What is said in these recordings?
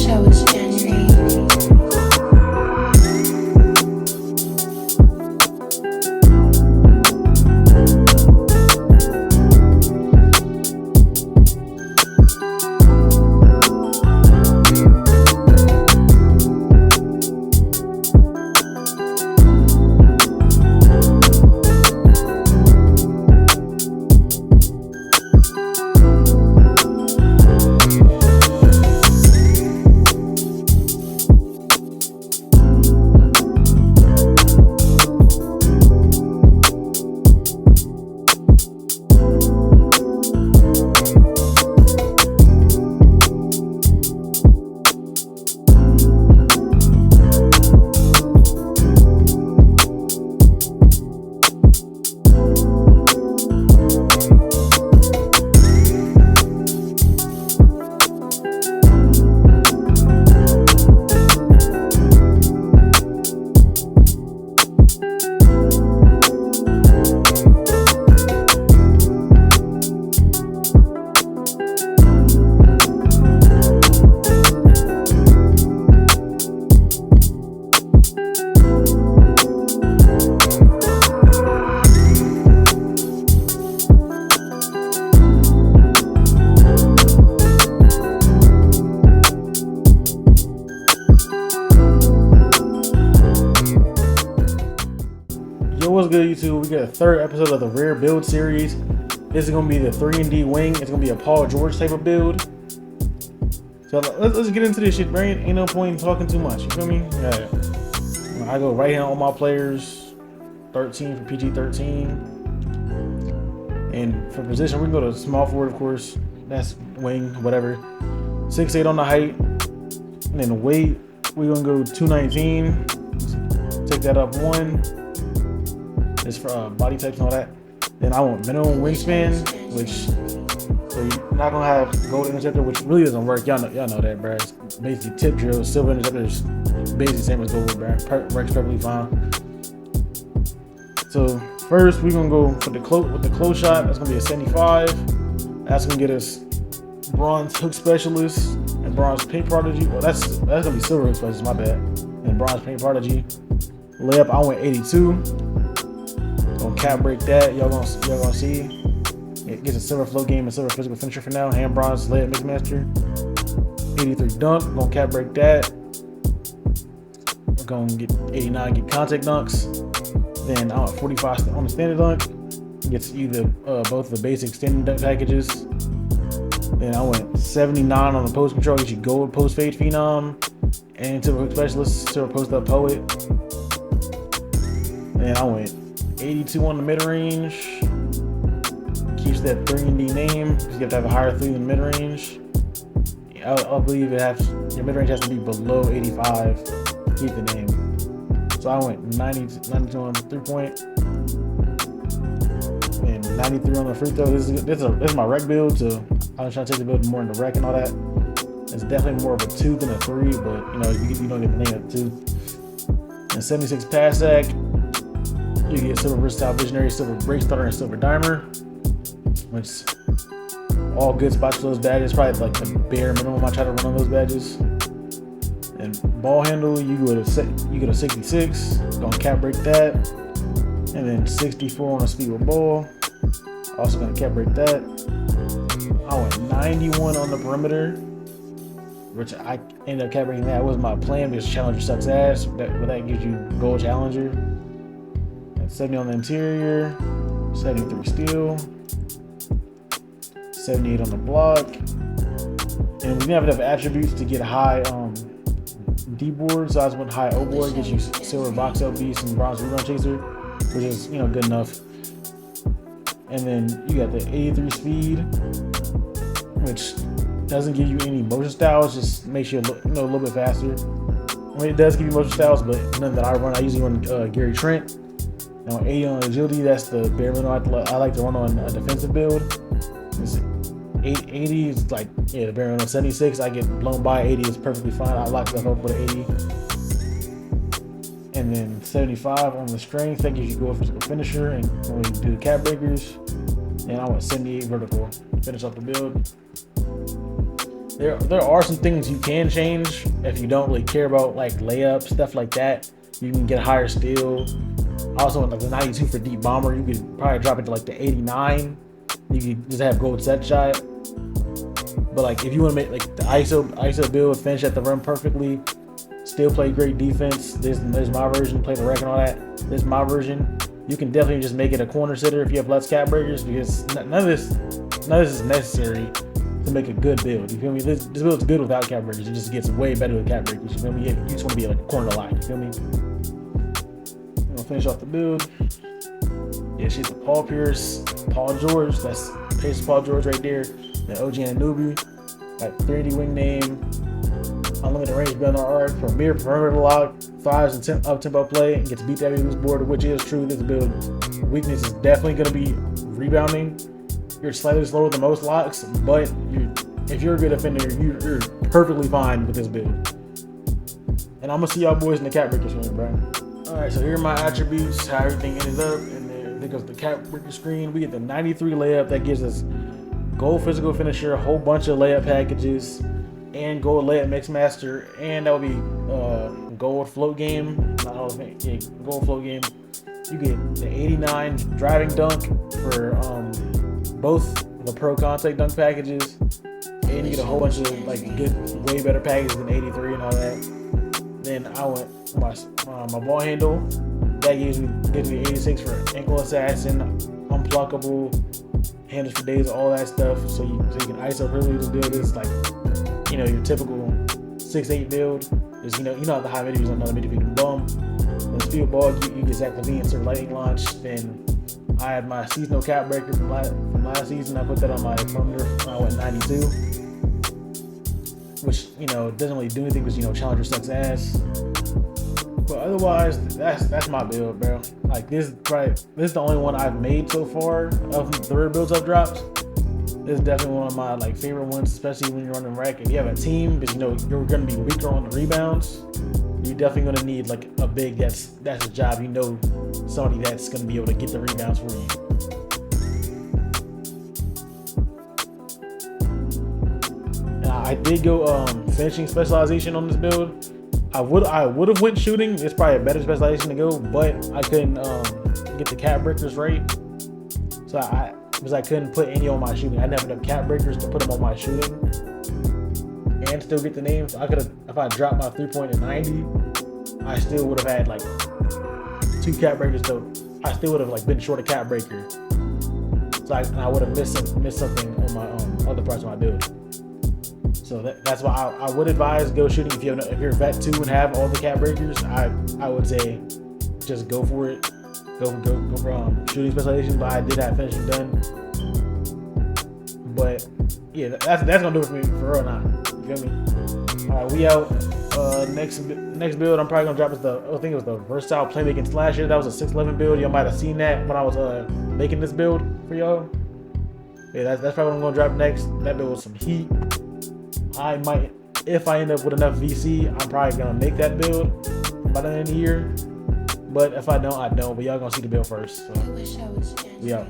show is January. What's good, YouTube? We got a third episode of the Rare Build series. This is gonna be the 3&D wing. It's gonna be a Paul George type of build. So let's get into this shit, Brian. Ain't no point in talking too much. You feel me? Yeah. I go right hand on all my players. 13 for PG 13. And for position, we can go to small forward, of course. That's wing, whatever. 6'8" on the height. And then the weight, we're gonna go 219. Take that up one. It's for body types and all that. Then I want minimum wingspan, which so you're not gonna have gold interceptor, which really doesn't work. Y'all know that, bro. It's basically tip drill. Silver interceptor is basically same as gold, bro. Works perfectly fine. So first we're gonna go for the close shot. That's gonna be a 75. That's gonna get us bronze hook specialist and bronze paint prodigy. Well, that's gonna be silver hook specialist. My bad. And bronze paint prodigy. Layup, I went 82. Gonna cap break that. Y'all gonna see. It gets a silver float game and silver physical finisher for now. Hand bronze layup mixmaster. 83 dunk. Gonna cap break that. We're gonna get 89. Get contact dunks. Then I want 45 on the standard dunk. Gets either both the basic standard dunk packages. Then I went 79 on the post control. Get you gold post fade phenom and silver hook specialist, silver post up poet. Then I went 82 on the mid range. Keeps that 3&D name because you have to have a higher 3 than mid range. I believe your mid range has to be below 85. Keep the name. So I went 92 on the 3-point and 93 on the free throw. This is my rec build, so I was trying to take the build more into rec and all that. It's definitely more of a 2 than a 3, but you don't get the name of the 2. And 76 pass sack. You get silver versatile visionary, silver break starter, and silver dimer, which all good spots for those badges. Probably like the bare minimum I try to run on those badges. And ball handle, you go to 66. Gonna cap break that, and then 64 on a speed with ball. Also gonna cap break that. I went 91 on the perimeter, which I ended up cap breaking that. That was my plan because challenger sucks ass. But that gives you gold challenger. 70 on the interior, 73 steel, 78 on the block, and we didn't have enough attributes to get high D board, so I just went high O board, gets you silver box out beast and bronze rebound chaser, which is good enough. And then you got the 83 speed, which doesn't give you any motion styles, just makes you a little bit faster. I mean, it does give you motion styles, but none that I run. I usually run Gary Trent. Now 80 on agility, that's the bare minimum I like to run on a defensive build. 80 is like, the bare minimum. 76, I get blown by. 80 is perfectly fine. I lock stuff up with an 80. And then 75 on the strength, that gives you go for a finisher and when you do the cap breakers. And I went 78 vertical. Finish off the build. There are some things you can change if you don't really care about like layup stuff like that. You can get higher steal. Also, like the 92 for deep bomber, you could probably drop it to like the 89. You could just have gold set shot. But like if you want to make like the ISO build, finish at the rim perfectly, still play great defense. There's my version, play the rec and all that. There's my version. You can definitely just make it a corner sitter if you have less cap breakers, because none of this is necessary to make a good build. You feel me? This build's good without cap breakers. It just gets way better with cap breakers. You feel me? You just want to be like a corner lock. You feel me? I'm gonna finish off the build. Yeah, she's the Paul Pierce, Paul George. That's Pace Paul George right there. The OG and Anunoby. Got 3D wing name. Unlimited range build on arc, premier perimeter lock, thrives in up tempo play, and gets beat every loose board, which is true. This build weakness is definitely going to be rebounding. You're slightly slower than most locks, but if you're a good defender, you're perfectly fine with this build. And I'm gonna see y'all boys in the cap breaker screen, bro. All right, so here are my attributes, how everything ended up, and then there goes the cap breaker screen. We get the 93 layup that gives us gold physical finisher, a whole bunch of layup packages, and gold layup mix master, and that would be gold float game. Yeah, gold float game. You get the 89 driving dunk for both the pro contact dunk packages, and you get a whole bunch of like good, way better packages than 83 and all that. Then I went my ball handle that gives me 86 for ankle assassin, unpluckable, handles for days, all that stuff. So you can ISO really just build this like, you know, your typical 6'8" build. Is you know how the high mid is another mid can bum. Then field ball, you get Zach LaVine insert lightning launch. Then I had my seasonal cap breaker from last season. I put that on my perimeter. I went 92, which doesn't really do anything because Challenger sucks ass. But otherwise, that's my build, bro. Like this is the only one I've made so far of the rare builds I've dropped. This is definitely one of my like favorite ones, especially when you're running rec. If you have a team, because you're gonna be weaker on the rebounds, you're definitely gonna need like a big that's his job. Somebody that's gonna be able to get the rebounds for you. And I did go finishing specialization on this build. I would have went shooting. It's probably a better specialization to go, but I couldn't get the cap breakers right. So because I couldn't put any on my shooting. I didn't have enough cap breakers to put them on my shooting and still get the names. I could have, if I dropped my 3-point to 90, I still would have had like 2 cap breakers. So I still would have like been short a cap breaker. So I would have missed something on my other parts of my build. So that's why I would advise go shooting if you're a vet 2 and have all the cap breakers. I would say just go for it. Go for shooting specialization, but I did have finishing done. But yeah, that's gonna do it for me for real now. You feel me? All right, we out. Next build I'm probably gonna drop is I think it was the versatile playmaking slasher. That was a 6'11" build. Y'all might have seen that when I was making this build for y'all. Yeah, that's probably what I'm gonna drop next. That build was some heat. I might, if I end up with enough VC, I'm probably gonna make that build by the end of the year. But if I don't, I don't. But y'all gonna see the build first. So we out.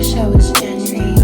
wish I was January.